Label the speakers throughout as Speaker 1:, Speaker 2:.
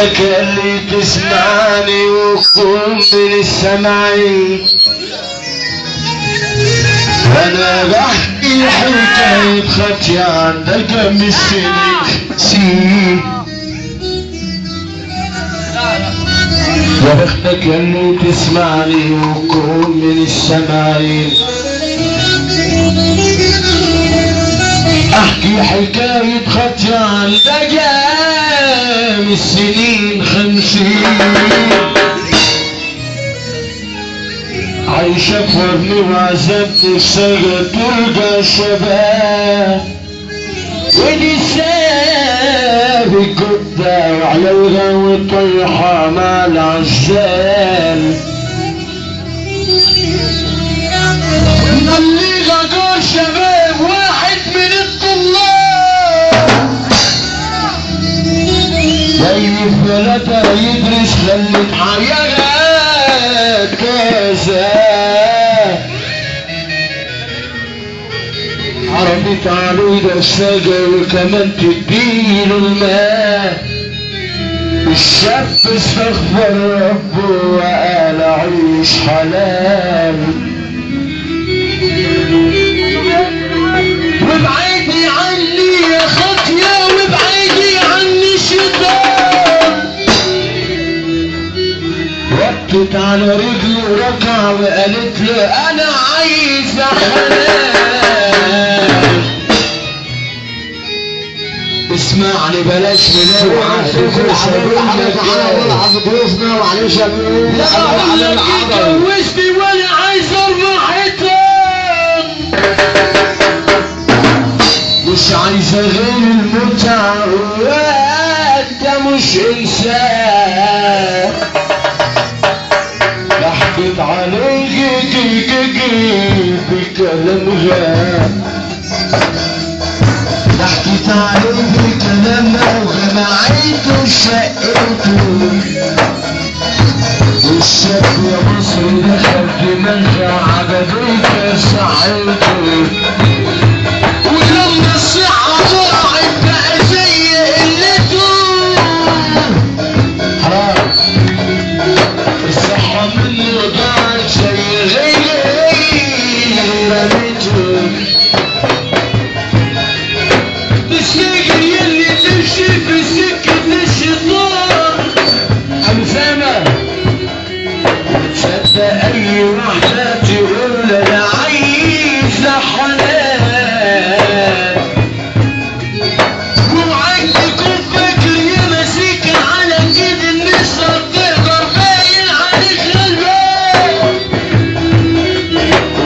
Speaker 1: اللي تسمعني وتكون من السمعين، انا بحكي حكاية خطي عندك من السنين. يا بختك اللي تسمعني وتكون من السمعين، احكي حكاية خطي عندك من السنين 50، عايشة في ورني وعذبني الصغر ترجع شباب، ولسان الجدة وعلى الغاوي طيحة مع العزال، اللي غدر شباب واحد من الطلاب، جاي في بلدها يدرس خلت حياة كذا، عرفت عليه الشجر وكمان تديله الماء، الشاب استغفر ربه وقال عيش حلال، وابعدي عني يا خطية وابعدي عني الشيطان، وقفت على رجله وركع وقالت له انا عايزة حلال. اسمعني بلاش ملاوعة على ضيوفنا وعليش على العضل، اتجوزتي وانا عايز اربع حيطان، مش عايزة غير المتعة وانت مش انسان، ضحكت عليك بكلام غاب، ضحكت عليه بكلام وجمعته شقته، والشاب يا مصر دخل دماغها عجبتك صحته، ولما الصحة ضاعت بقى زي قلته، حرام الصحة منه ضاعت زي رميته، السجن يلي تمشي في سكة الشيطان، أبو سامة تصدق أي واحدة تقول أنا عايزة حلال، وعايز تكون فاكر يا مسيكة على كده النسا تقدر باين عليك غلبان،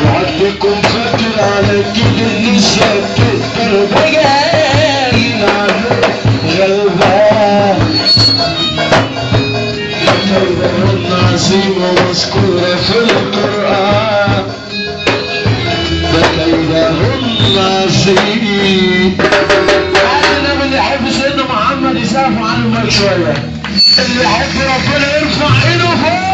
Speaker 1: وعايز تكون فاكر على كده النسا تقدر باين غلبان، كلمة عظيمة مذكورة في القرآن، كلمة عظيمة. أنا من اللي يحب سيدنا محمد يسافر عنه المايك شوية، اللي يحب ربنا يرفع ايده فوق.